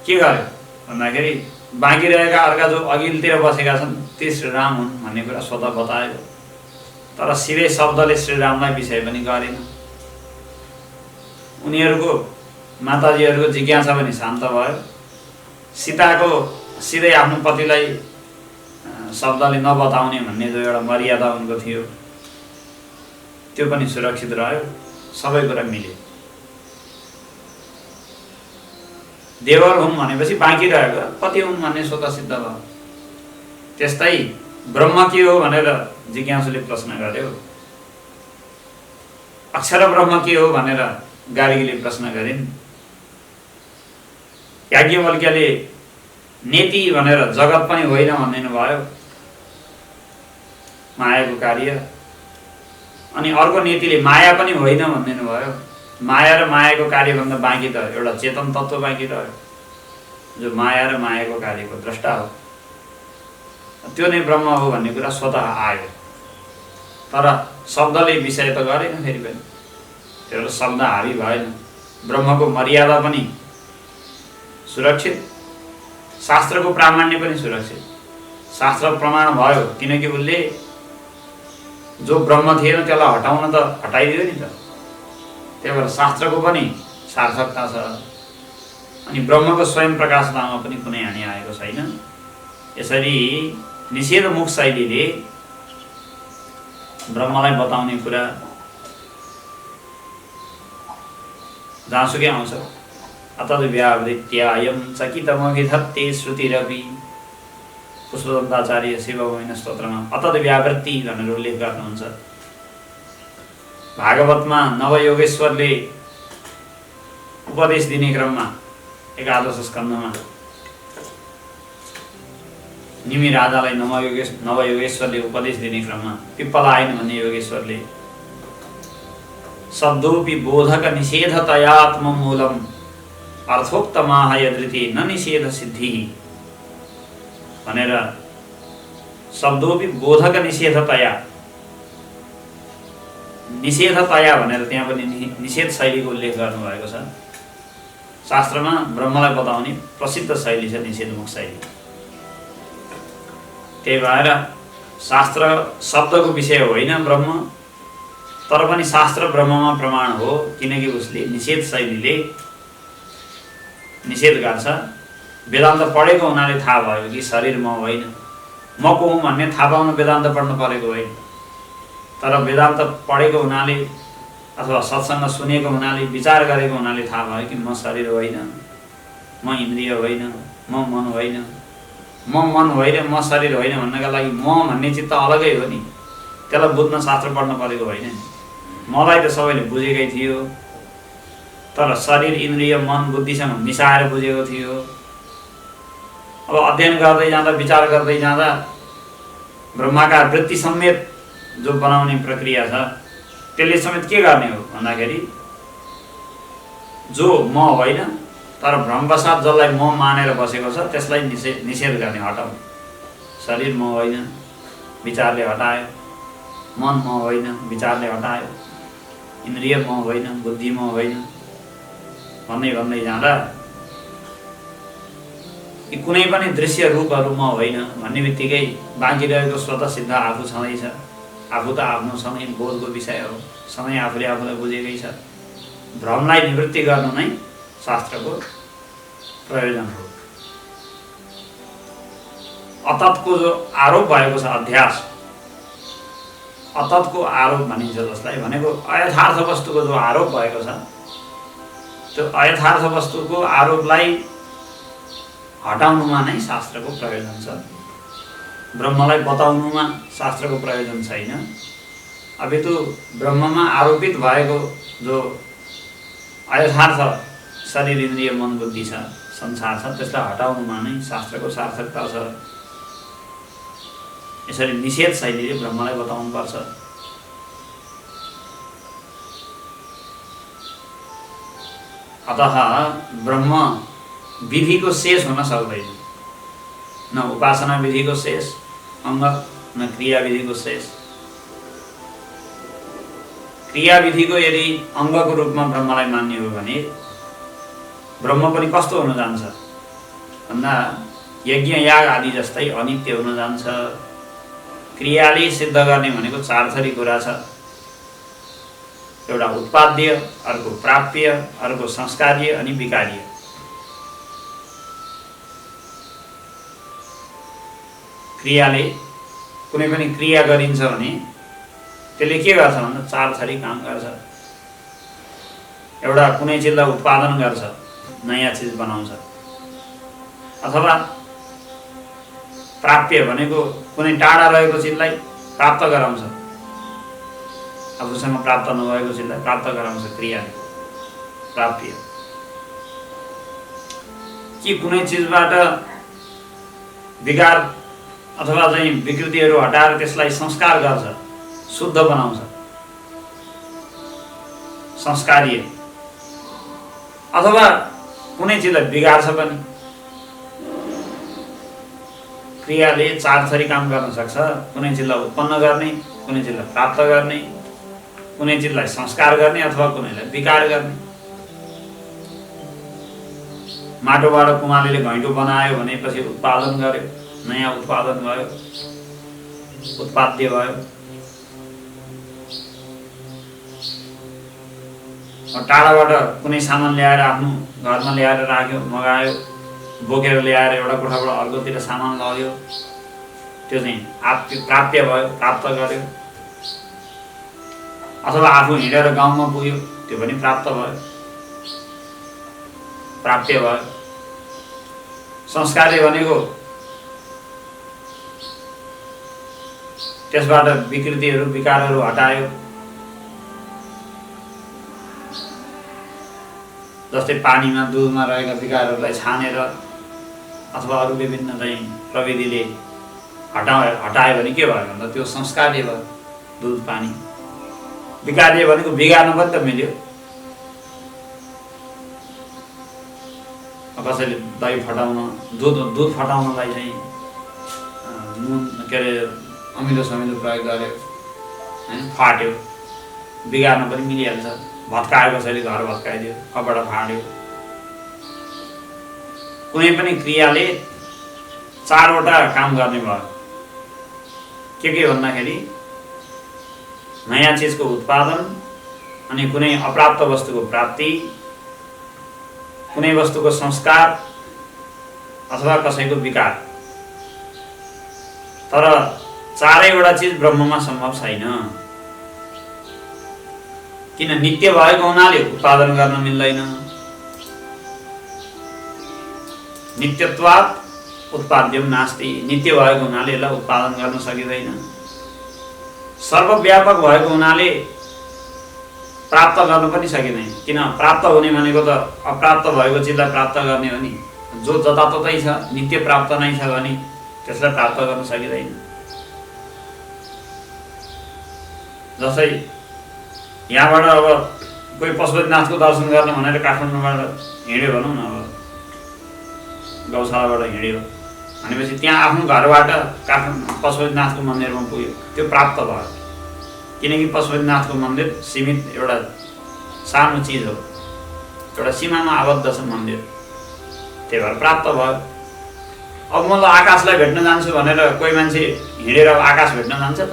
के गर्यो भन्दाखेरि बाँकी रहेका अर्का जो अघिल्तिर बसेका छन् ती श्रीराम हुन् भन्ने कुरा स्वतः बतायो। तर सिधै शब्दले श्रीरामलाई विषय पनि गरेन। उनीहरूको माताजीहरूको जिज्ञासा पनि शान्त भयो। सीताको सिधै आफ्नो पतिलाई शब्दले नबताउने भन्ने जो एउटा मर्यादा उनको थियो त्यो पनि सुरक्षित रह्यो। सबै कुरा मिल्यो। देवर हुन् भनेपछि बाँकी रहेको पति हुन् भन्ने स्वतः सिद्ध भयो। त्यस्तै ब्रह्म के हो भनेर जिज्ञासुले प्रश्न गर्यो। अक्षर ब्रह्म के हो भनेर गार्गीले प्रश्न गरिन्। याज्ञवल्क्यले नेति भनेर जगत पनि होइन भनिदिनु भयो, मायाको कार्य। अनि अर्को नेतिले माया पनि होइन भनिदिनु भयो। माया र मायाको कार्यभन्दा बाँकी त एउटा चेतन तत्त्व बाँकी रह्यो, जो माया र मायाको कार्यको द्रष्टा हो। त्यो नै ब्रह्म हो भन्ने कुरा स्वतः आयो। तर शब्दले विषय त गरेन फेरि पनि, त्यो शब्द हावी भएन। ब्रह्मको मर्यादा पनि सुरक्षित, शास्त्रको प्रामाण्य पनि सुरक्षित। शास्त्र प्रमाण भयो किनकि उसले जो ब्रह्म थिएन त्यसलाई हटाउन त हटाइदियो नि त। त्यही भएर शास्त्रको पनि सार्थकता छ। अनि ब्रह्मको स्वयं प्रकाशतामा पनि कुनै हानि आएको छैन। यसरी निषेधमुख शैलीले ब्रह्मलाई बताउने कुरा जहाँसुकै आउँछ। अतद्व्यावृत्यायं चकितमभिधत्ते श्रुतिरपि। पुष्पदन्ताचार्य शिवभूमिन स्तोत्रमा अतद्व्यावृत्ति भनेर उल्लेख गर्नुहुन्छ। भागवतमा नवयोगेश्वरले उपदेश दिने क्रममा एकादश स्कन्धमा निमि राजालाई नवयोगेश्वरले उपदेश दिने क्रममा पिप्पलायन भन्ने योगेश्वरले शब्दोपि बोधक निषेधतयात्ममूलम अर्थोक्तमाह यदृति न निषेध सिद्धि भनेर शब्दोपि बोधक निषेधतया भनेर त्यहाँ पनि निषेध शैलीको उल्लेख गर्नुभएको छ। शास्त्रमा ब्रह्मलाई बताउने प्रसिद्ध शैली छ निषेधमुख शैली। त्यही भएर शास्त्र शब्दको विषय होइन ब्रह्म, तर पनि शास्त्र ब्रह्ममा प्रमाण हो, किनकि उसले निषेध शैलीले निषेध गर्छ। वेदान्त पढेको हुनाले थाहा भयो कि शरीर म होइन, म को हुँ भन्ने थाहा पाउन वेदान्त पढ्नु परेको होइन। तर वेदान्त पढेको हुनाले अथवा सत्सङ्ग सुनेको हुनाले विचार गरेको हुनाले थाहा भयो कि म शरीर होइन, म इन्द्रिय होइन, म मन होइन, म म शरीर होइन भन्नका लागि म भन्ने चित्त अलगै हो नि। त्यसलाई बुझ्न शास्त्र पढ्न परेको होइन नि। मलाई त सबैले बुझेकै थियो, तर शरीर इन्द्रिय मन बुद्धिसँग मिसाएर बुझेको थियो। अब अध्ययन गर्दै जाँदा विचार गर्दै जाँदा ब्रह्माकार वृत्ति समेत जो बनाउने प्रक्रिया छ त्यसले समेत के गर्ने हो भन्दाखेरि जो म होइन तर भ्रमवशात जसलाई म मानेर बसेको छ त्यसलाई निषेध गर्ने, हटाउने। शरीर म होइन विचारले हटायो, मन म होइन विचारले हटायो, इन्द्रिय म होइन बुद्धि म होइन भन्दै जाँदा यी कुनै पनि दृश्य रूपहरू म होइन भन्ने बित्तिकै बाँकी रहेको स्वतः सिद्ध आफू छँदैछ। आफू त आफ्नो सधैँ बोधको विषय हो, सधैँ आफूले आफूलाई बुझेकै छ। भ्रमलाई निवृत्ति गर्नु नै शास्त्रको प्रयोजन हो। अततको जो आरोप भएको छ अध्यास, अततको आरोप भनिन्छ जसलाई, भनेको अयथार्थ वस्तुको जो आरोप भएको छ त्यो अयथार्थ वस्तुको आरोपलाई हटाउनुमा नै शास्त्रको प्रयोजन छ। ब्रह्मलाई बताउनुमा शास्त्रको प्रयोजन छैन। अपितु ब्रह्ममा आरोपित भएको जो अयथार्थ शरीर इन्द्रिय मन बुद्धि छ, संसार छ, त्यसलाई हटाउनुमा नै शास्त्रको सार्थकता छ। यसरी निषेध शैलीले ब्रह्मलाई बताउनुपर्छ। अतः ब्रह्म विधिको शेष हुन सक्दैन, न उपासना विधिको शेष अङ्ग, न क्रिया विधिको शेष। क्रिया विधिको यदि अङ्गको रूपमा ब्रह्मलाई मान्ने हो भने ब्रह्म पनि कस्तो हुन जान्छ भन्दा यज्ञ याग आदि जस्तै अनित्य हुन जान्छ। क्रियाले सिद्ध गर्ने भनेको चार थरी कुरा छ। एउटा उत्पाद्य, अर्को प्राप्य, अर्को संस्कार्य अनि विकार्य। क्रियाले कुनै पनि क्रिया गरिन्छ भने त्यसले के गर्छ भन्दा चार थरी काम गर्छ। एउटा कुनै चिजलाई उत्पादन गर्छ, नयाँ चिज बनाउँछ, अथवा प्राप्य भनेको कुनै टाढा रहेको चिजलाई प्राप्त गराउँछ, आफूसँग प्राप्त नभएको चिजलाई प्राप्त गराउँछ क्रियाले, प्राप्य। कि कुनै चिजबाट विकार अथवा चाहिँ विकृतिहरू हटाएर त्यसलाई संस्कार गर्छ, शुद्ध बनाउँछ, संस्कार्य। अथवा कुनै चिजलाई बिगार्छ पनि। क्रियाले चार थरी काम गर्न सक्छ। कुनै चिजलाई उत्पन्न गर्ने, कुनै चिजलाई प्राप्त गर्ने, कुनै चिजलाई संस्कार गर्ने अथवा कुनैलाई विकार गर्ने। माटोबाट कुमालेले घैँटो बनायो भनेपछि उत्पादन गर्यो, नयाँ उत्पादन भयो, उत्पाद्य भयो। टाढाबाट कुनै सामान ल्याएर आफ्नो घरमा ल्याएर राख्यो, मगायो, बोकेर ल्याएर एउटा कोठाबाट अर्कोतिर सामान लग्यो, त्यो चाहिँ प्राप्य भयो, प्राप्त गर्यो। अथवा आफू हिँडेर गाउँमा पुग्यो, त्यो पनि प्राप्त भयो। प्राप्य भयो। संस्कारले भनेको त्यसबाट विकृतिहरू विकारहरू हटायो। जस्तै पानीमा दुधमा रहेका विकारहरूलाई छानेर अथवा अरू विभिन्न चाहिँ प्रविधिले हटायो भने के भयो भन्दा त्यो संस्कारले भयो। दुध पानी विकारले भनेको बिगार्न पनि त मिल्यो। कसैले दही फटाउन दुध फटाउनलाई चाहिँ नुन के अरे अमिलो समिलो प्रयोग गर्यो हैन, फाट्यो, बिगार्न पनि मिलिहाल्छ। भत्कायो, कसैले घर भत्काइदियो, कपडा फाड्यो। कुनै पनि क्रियाले चारवटा काम गर्ने भयो। के भन्दाखेरि नयाँ चिजको उत्पादन, अनि कुनै अप्राप्त वस्तुको प्राप्ति, कुनै वस्तुको संस्कार अथवा कसैको विकार। तर चारैवटा चिज ब्रह्ममा सम्भव छैन। किन? नित्य भएको हुनाले उत्पादन गर्न मिल्दैन। नित्यत्वात् उत्पाद्यम नास्ति। नित्य भएको हुनाले यसलाई उत्पादन गर्न सकिँदैन। सर्वव्यापक भएको हुनाले प्राप्त गर्न पनि सकिँदैन। किन? प्राप्त हुने भनेको त अप्राप्त भएको चिजलाई प्राप्त गर्ने हो नि। जो जताततै छ, नित्य प्राप्त नै छ भने त्यसलाई प्राप्त गर्न सकिँदैन। जस्तै यहाँबाट अब कोही पशुपतिनाथको दर्शन गर्न भनेर काठमाडौँबाट हिँड्यो भनौँ न, अब गौशालाबाट हिँड्यो भनेपछि त्यहाँ आफ्नो घरबाट पशुपतिनाथको मन्दिरमा पुग्यो, त्यो प्राप्त भयो। किनकि पशुपतिनाथको मन्दिर सीमित एउटा सानो चिज हो, एउटा सीमामा आबद्ध छ मन्दिर, त्यही भएर प्राप्त भयो। अब म आकाशलाई भेट्न जान्छु भनेर कोही मान्छे हिँडेर आकाश भेट्न जान्छ त?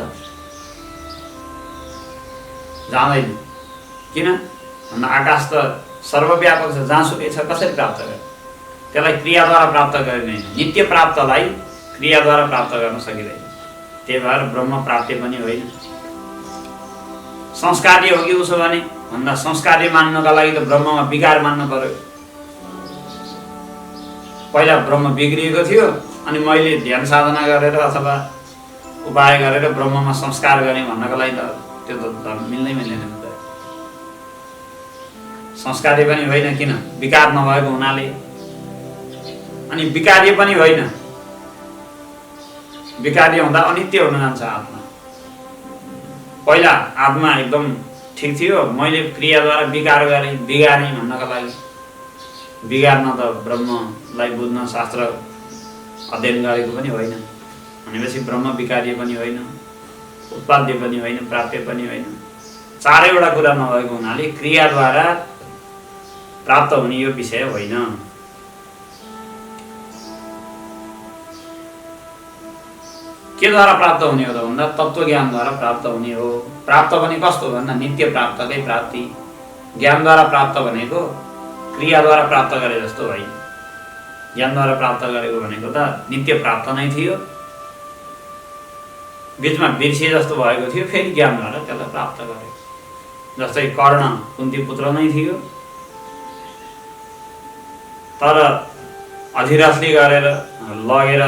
जाँदैन। किन भन्दा आकाश त सर्वव्यापक छ, जहाँसुकै छ, कसरी प्राप्त गर्ने? त्यसलाई क्रियाद्वारा प्राप्त गरिँदैन। नित्य प्राप्तलाई क्रियाद्वारा प्राप्त गर्न सकिँदैन। त्यही भएर ब्रह्म प्राप्ति पनि होइन। संस्कार्य हो कि उसो भने भन्दा संस्कार्य मान्नका लागि त ब्रह्ममा विकार मान्नु पर्यो। पहिला ब्रह्म बिग्रिएको थियो, अनि मैले ध्यान साधना गरेर अथवा उपाय गरेर ब्रह्ममा संस्कार गरेँ भन्नको लागि त त्यो त मिल्दैन। संस्कार्य पनि होइन। किन? विकार नभएको हुनाले। अनि विकार्य पनि होइन। विकार्य हुँदा अनित्य हुन जान्छ आत्मा। पहिला आत्मा एकदम ठिक थियो, मैले क्रियाद्वारा विकार गरेँ, बिगारेँ भन्नका लागि। बिगार्न त ब्रह्मलाई बुझ्न शास्त्र अध्ययन गरेको पनि होइन भनेपछि ब्रह्म विकार्य पनि होइन, उत्पाद्य पनि होइन, प्राप्य पनि होइन। चारैवटा कुरा नभएको हुनाले क्रियाद्वारा प्राप्त हुने यो विषय होइन। के द्वारा प्राप्त हुने हो त भन्दा तत्त्वज्ञानद्वारा प्राप्त हुने हो। प्राप्त पनि कस्तो भन्दा नित्य प्राप्तकै प्राप्ति। ज्ञानद्वारा प्राप्त भनेको क्रियाद्वारा प्राप्त गरे जस्तो होइन। ज्ञानद्वारा प्राप्त गरेको भनेको त नित्य प्राप्त नै थियो, बिचमा बिर्सिए जस्तो भएको थियो, फेरि ज्ञानद्वारा त्यसलाई प्राप्त गरे। जस्तै कर्ण कुन्ती पुत्र नै थियो, तर अधिरथले गरेर लगेर,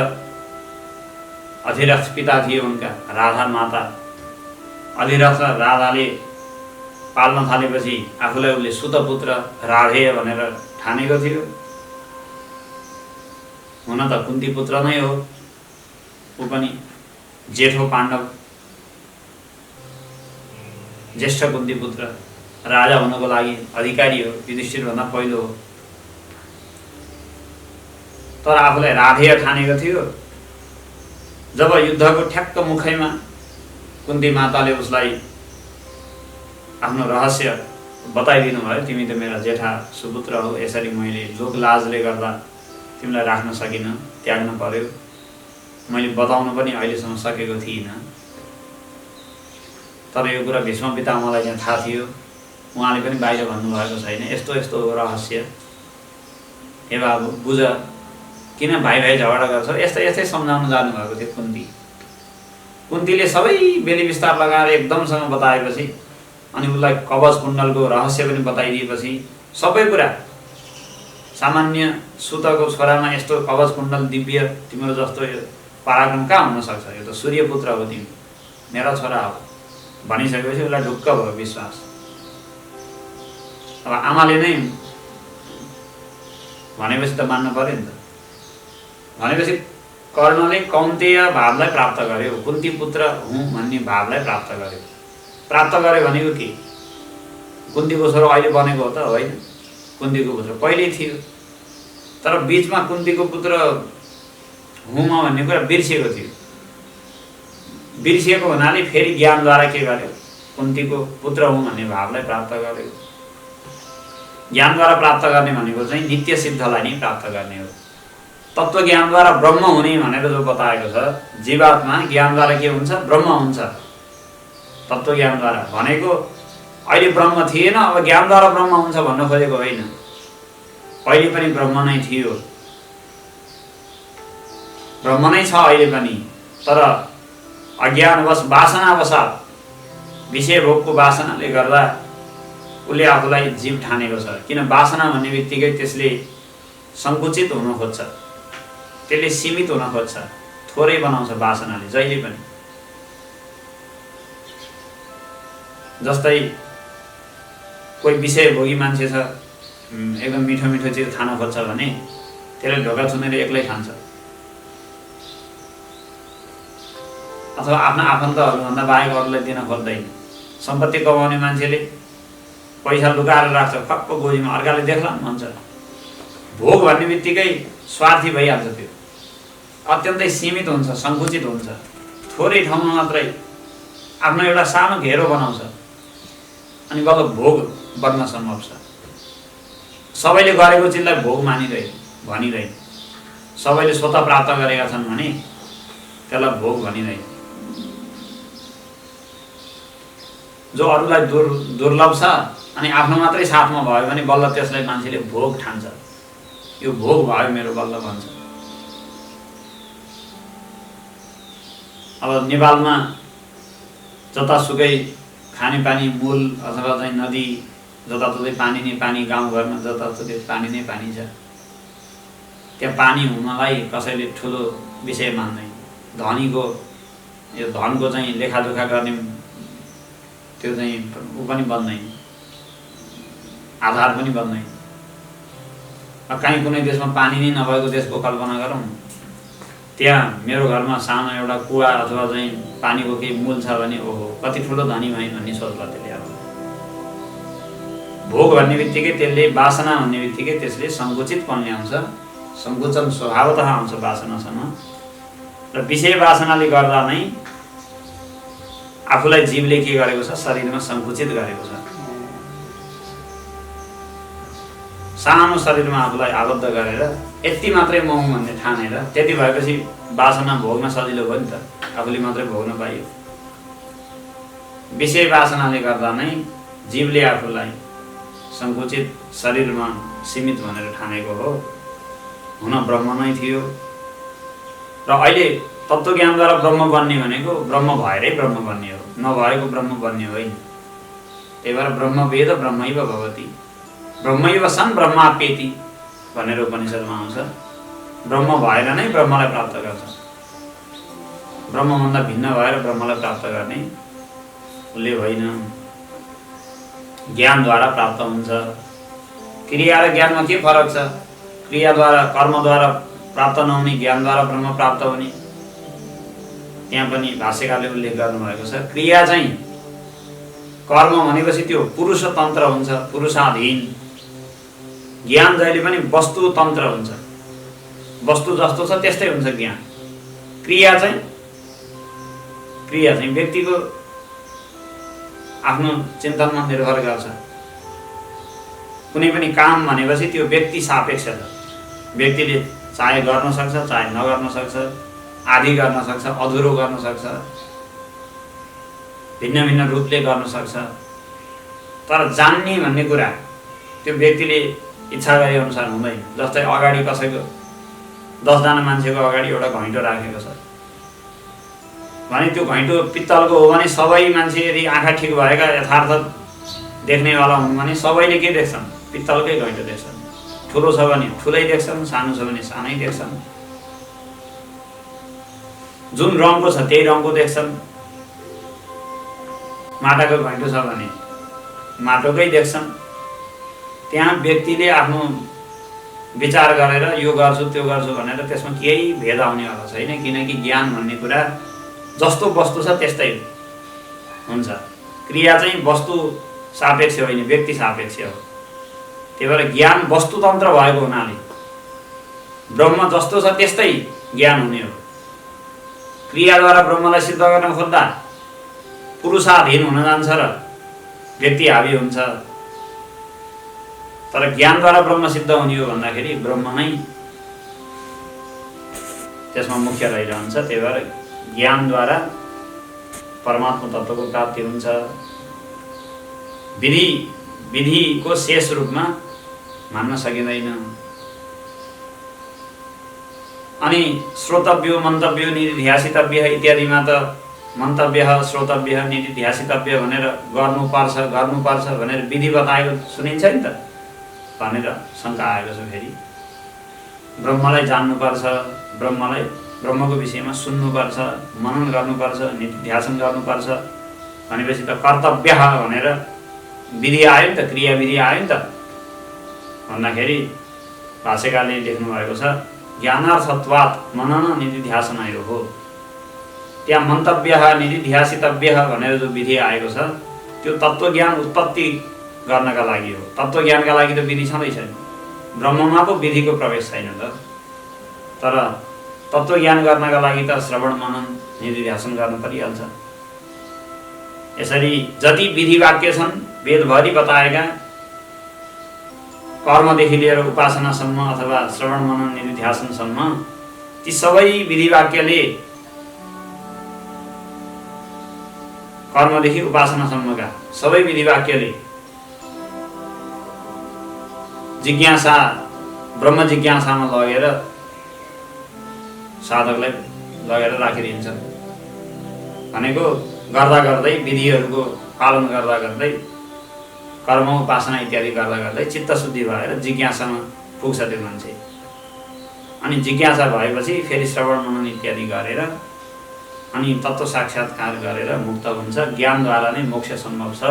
अधिरथ पिता थिए उनका, राधा माता। अधिरथ र राधाले पाल्न थालेपछि आफूलाई उसले सुतपुत्र राधेय भनेर ठानेको थियो। हुन त कुन्ती पुत्र नै हो, ऊ पनि जेठो पाण्डव, ज्येष्ठ कुन्ती पुत्र, राजा हुनको लागि अधिकारी हो, युधिष्ठिरभन्दा पहिलो हो। तर आफूलाई राधेय ठानेको थियो। जब युद्धको ठ्याक्क मुखैमा कुन्ती माताले उसलाई आफ्नो रहस्य बताइदिनु भयो, तिमी त मेरा जेठा सुपुत्र हो, यसरी मैले लोकलाजले गर्दा तिमीलाई राख्न सकिनँ, त्याग्न पर्यो, मैले बताउन पनि अहिलेसम्म सकेको थिइनँ। तर यो कुरा भीष्म पितामहलाई चाहिँ थाहा थियो, उहाँले पनि बाहिर भन्नुभएको छैन। यस्तो यस्तो हो रहस्य, हे बाबु बुझ, किन भाइ भाइ झगडा गर्छ, यस्तै यस्तै सम्झाउन जानुभएको थियो कुन्ती। कुन्तीले सबै बेली विस्तार लगाएर एकदमसँग बताएपछि अनि उसलाई कवच कुण्डलको रहस्य पनि बताइदिएपछि सबै कुरा सामान्य सुतको छोरामा यस्तो कवच कुण्डल दिव्य तिम्रो जस्तो यो पराक्रम कहाँ हुन सक्छ? यो त सूर्यपुत्र हो, तिमी मेरा छोरा हो भनिसकेपछि उसलाई ढुक्क भयो विश्वास। अब आमाले नै भनेपछि त मान्नु पर्यो नि त। भनेपछि कर्णले कौन्तेय भावलाई प्राप्त गर्यो, कुन्ती पुत्र हुँ भन्ने भावलाई प्राप्त गर्यो। प्राप्त गर्यो भनेको के? कुन्तीको छोरो अहिले बनेको हो त होइन, कुन्तीको पुत्र पहिल्यै थियो, तर बिचमा कुन्तीको पुत्र हुँ म भन्ने कुरा बिर्सिएको थियो। बिर्सिएको हुनाले फेरि ज्ञानद्वारा के गर्यो? कुन्तीको पुत्र हुँ भन्ने भावलाई प्राप्त गर्यो। ज्ञानद्वारा प्राप्त गर्ने भनेको चाहिँ नित्य सिद्धलाई नै प्राप्त गर्ने हो। तत्त्वज्ञानद्वारा ब्रह्म हुने भनेर जो बताएको छ, जीवात्मा ज्ञानद्वारा के हुन्छ? ब्रह्म हुन्छ। तत्त्वज्ञानद्वारा भनेको अहिले ब्रह्म थिएन अब ज्ञानद्वारा ब्रह्म हुन्छ भन्न खोजेको होइन। पहिले पनि ब्रह्म नै थियो, ब्रह्म नै छ अहिले पनि, तर अज्ञानवश वासनावशात विषय भोगको वासनाले गर्दा उसले आफूलाई जीव ठानेको छ। किन? वासना भन्ने बित्तिकै त्यसले सङ्कुचित हुन खोज्छ, त्यसले सीमित हुन खोज्छ, थोरै बनाउँछ वासनाले जहिले पनि। जस्तै कोही विषय भोगी मान्छे छ, एकदम मिठो मिठो चिज खान खोज्छ भने त्यसले ढोका छुनेर एक्लै खान्छ, अथवा आफ्ना आफन्तहरूभन्दा बाहेक अरूलाई दिन खोज्दैन। सम्पत्ति कमाउने मान्छेले पैसा लुकाएर राख्छ खप्प गोजीमा, अर्काले देख्ला भन्छ। भोग भन्ने बित्तिकै स्वार्थी भइहाल्छ, त्यो अत्यन्तै सीमित हुन्छ, सङ्कुचित हुन्छ, थोरै ठाउँमा मात्रै आफ्नो एउटा सानो घेरो बनाउँछ, अनि बल्ल भोग बन्न सम्भव छ। सबैले गरेको चिजलाई भोग भनिरहे, सबैले स्वतः प्राप्त गरेका छन् भने त्यसलाई भोग भनिरहे। जो अरूलाई दुर्लभ छ अनि आफ्नो मात्रै साथमा भयो भने बल्ल त्यसलाई मान्छेले भोग ठान्छ, यो भोग भयो मेरो बल्ल भन्छ। अब नेपालमा जतासुकै खानेपानी मूल अथवा चाहिँ नदी जताततै पानी नै पानी, गाउँघरमा जताततै पानी नै पानी छ। त्यहाँ पानी हुनलाई कसैले ठुलो विषय मान्दैन। धनीको यो धनको चाहिँ लेखाजोखा गर्ने त्यो चाहिँ ऊ पनि बन्दैन, आधार पनि बन्दैन। कहीँ कुनै देशमा पानी नै नभएको देशको कल्पना गरौँ, त्यहाँ मेरो घरमा सानो एउटा कुवा अथवा चाहिँ पानीको केही मूल छ भने ओहो कति ठुलो धनी भएँ भन्ने सोच्ला त्यसले। अब भोग भन्ने बित्तिकै त्यसले, वासना भन्ने बित्तिकै त्यसले सङ्कुचितपन ल्याउँछ, सङ्कुचन स्वभावतः आउँछ वासनासँग। र विषय वासनाले गर्दा नै आफूलाई जीवले के गरेको छ? शरीरमा सङ्कुचित गरेको छ। सानो शरीरमा आफूलाई आबद्ध गरेर यति मात्रै म हुँ भन्ने ठानेर, त्यति भएपछि वासना भोग्न सजिलो भयो नि त, आफूले मात्रै भोग्न पाइयो। विषय वासनाले गर्दा नै जीवले आफूलाई सङ्कुचित शरीरमा सीमित भनेर ठानेको हो। हुन ब्रह्म नै थियो, र अहिले तत्त्वज्ञानद्वारा ब्रह्म बन्ने भनेको ब्रह्म भएरै ब्रह्म बन्ने हो, नभएको ब्रह्म बन्ने होइन। त्यही भएर ब्रह्मवेद ब्रह्मैव भवति, ब्रह्मैव सन् ब्रह्माप्येति भनेर उपनिषदमा आउँछ। ब्रह्म भएर नै ब्रह्मलाई प्राप्त गर्छ। ब्रह्मभन्दा भिन्न भएर ब्रह्मलाई प्राप्त गर्ने उसले होइन, ज्ञानद्वारा प्राप्त हुन्छ। क्रिया र ज्ञानमा के फरक छ? क्रियाद्वारा, कर्मद्वारा प्राप्त नहुने, ज्ञानद्वारा ब्रह्म प्राप्त हुने। त्यहाँ पनि भाष्यकारले उल्लेख गर्नुभएको छ, क्रिया चाहिँ कर्म भनेपछि त्यो पुरुषतन्त्र हुन्छ, पुरुषाधीन। ज्ञान जहिले पनि वस्तुतन्त्र हुन्छ, वस्तु जस्तो छ त्यस्तै हुन्छ ज्ञान। क्रिया चाहिँ व्यक्तिको आफ्नो चिन्तनमा निर्भर गर्छ। कुनै पनि काम भनेपछि त्यो व्यक्ति सापेक्ष छ। व्यक्तिले चाहे गर्न सक्छ, चाहे नगर्न सक्छ, आधी गर्न सक्छ, अधुरो गर्न सक्छ, भिन्न भिन्न रूपले गर्न सक्छ। तर जान्ने भन्ने कुरा त्यो व्यक्तिले इच्छा गरे अनुसार हुँदैन। जस्तै अगाडि कसैको 10 जना मान्छेको अगाडि एउटा घैँटो राखेको छ भने त्यो घैँटो पित्तलको हो भने सबै मान्छे यदि आँखा ठिक भएका यथार्थ देख्नेवाला हुन् भने सबैले के देख्छन्? पित्तलकै घैँटो देख्छन्। ठुलो छ भने ठुलै देख्छन्, सानो छ भने सानै देख्छन्। जुन रङको छ त्यही रङको देख्छन्। माटाको घैँटो छ भने माटोकै देख्छन्। त्यहाँ व्यक्तिले आफ्नो विचार गरेर यो गर्छु त्यो गर्छु भनेर त्यसमा केही भेद आउनेवाला छैन, किनकि ज्ञान भन्ने कुरा जस्तो वस्तु छ त्यस्तै हुन्छ। क्रिया चाहिँ वस्तु सापेक्ष होइन, व्यक्ति सापेक्ष हो। त्यही भएर ज्ञान वस्तुतन्त्र भएको हुनाले ब्रह्म जस्तो छ त्यस्तै ज्ञान हुने हो। क्रियाद्वारा ब्रह्मलाई सिद्ध गर्न खोज्दा पुरुषाधीन हुन जान्छ र व्यक्ति हावी हुन्छ। तर ज्ञानद्वारा ब्रह्म सिद्ध हुने हो भन्दाखेरि ब्रह्म नै त्यसमा मुख्य रहिरहन्छ। त्यही भएर ज्ञानद्वारा परमात्मा तत्त्वको प्राप्ति हुन्छ। विधिको शेष रूपमा मान्न सकिँदैन। अनि श्रोतव्यो मन्तव्यो निधिध्यासितव्य इत्यादिमा त मन्तव्य श्रोतव्य निधिध्यासितव्य भनेर गर्नुपर्छ भनेर विधि बताएको सुनिन्छ नि त भनेर शङ्का आएको छ। फेरि ब्रह्मलाई जान्नुपर्छ, ब्रह्मको विषयमा सुन्नुपर्छ, मनन गर्नुपर्छ, निधिध्यासन गर्नुपर्छ भनेपछि त कर्तव्य भनेर विधि आयो नि त, क्रियाविधि आयो नि त भन्दाखेरि भाष्यकारले लेख्नु भएको छ ज्ञानार्थत्वात् मनन निधिध्यासनयोः। त्यहाँ मन्तव्य निधिध्यासितव्य भनेर जो विधि आएको छ त्यो तत्त्वज्ञान उत्पत्ति गर्नका लागि हो। तत्त्वज्ञानका लागि त विधि छँदै छैन, ब्रह्ममा पो विधिको प्रवेश छैन त। तर तत्त्वज्ञान गर्नका लागि त श्रवण मनन निधिध्यासन गर्नु परिहाल्छ। यसरी जति विधि वाक्य छन् वेदभरि बताएका, कर्मदेखि लिएर उपासनासम्म अथवा श्रवण मनन निधिध्यासनसम्म, ती सबै विधि वाक्यले कर्मदेखि उपासनासम्मका सबै विधि वाक्यले जिज्ञासा ब्रह्म जिज्ञासामा लगेर साधकलाई लगेर राखिदिन्छन्। भनेको गर्दा गर्दै विधिहरूको पालन गर्दा गर्दै कर्म उपासना इत्यादि गर्दा गर्दै चित्त शुद्धि भएर जिज्ञासामा पुग्छ त्यो मान्छे। अनि जिज्ञासा भएपछि फेरि श्रवण मनन इत्यादि गरेर अनि तत्त्व साक्षात्कार गरेर मुक्त हुन्छ। ज्ञानद्वारा नै मोक्ष सम्भव छ,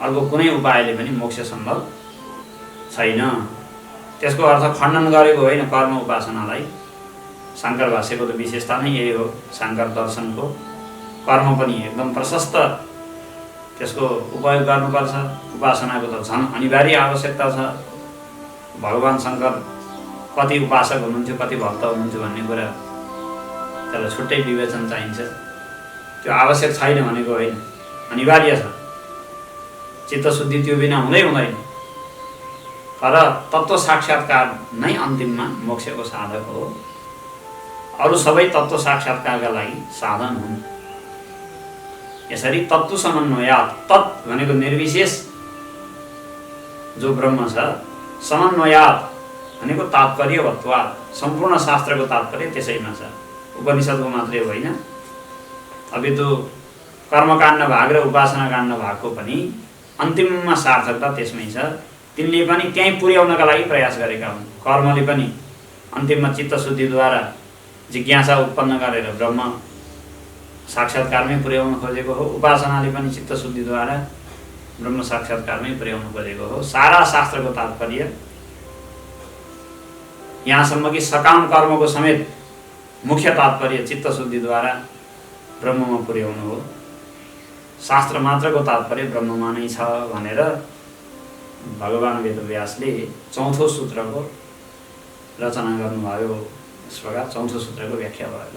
अर्को कुनै उपायले पनि मोक्ष सम्भव छैन। त्यसको अर्थ खण्डन गरेको होइन कर्म उपासनालाई। शाङ्कर भाष्यको त विशेषता नै यही हो। शाङ्कर दर्शनको कर्म पनि एकदम प्रशस्त त्यसको उपयोग गर्नुपर्छ। उपासनाको त झन् अनिवार्य आवश्यकता छ। भगवान शङ्कर कति उपासक हुनुहुन्थ्यो, कति भक्त हुनुहुन्थ्यो भन्ने कुरा त्यसलाई छुट्टै विवेचन चाहिन्छ। त्यो आवश्यक छैन भनेको होइन, अनिवार्य छ। चित्तशुद्धि त्यो बिना हुँदै हुँदैन। तर तत्त्व साक्षात्कार नै अन्तिममा मोक्षको साधक हो। अरू सबै तत्त्व साक्षात्कारका लागि साधन हुन्। यसरी तत्त्व समन्वयात्, तत् भनेको निर्विशेष जो ब्रह्म छ, समन्वयात् भनेको तात्पर्यवत्वात्, सम्पूर्ण शास्त्रको तात्पर्य त्यसैमा छ, उपनिषद्को मात्रै होइन। अब त्यो कर्मकाण्ड भाग र उपासना काण्ड भागको पनि अन्तिममा सार्थकता त्यसमै छ। तिनले पनि त्यहीँ पुर्याउनका लागि प्रयास गरेका हुन्। कर्मले पनि अन्तिममा चित्तशुद्धिद्वारा जिज्ञासा उत्पन्न गरेर ब्रह्म साक्षात्कारमै पुर्याउन खोजेको हो। उपासनाले पनि चित्तशुद्धिद्वारा ब्रह्म साक्षात्कारमै पुर्याउन खोजेको हो। सारा शास्त्रको तात्पर्य यहाँसम्म कि सकाम कर्मको समेत मुख्य तात्पर्य चित्तशुद्धिद्वारा ब्रह्ममा पुर्याउनु हो। शास्त्र मात्रको तात्पर्य ब्रह्ममा नै छ भनेर भगवान वेदव्यासले चौथो सूत्रको रचना गर्नुभयो। यस प्रकार चौथो सूत्रको व्याख्या भयो।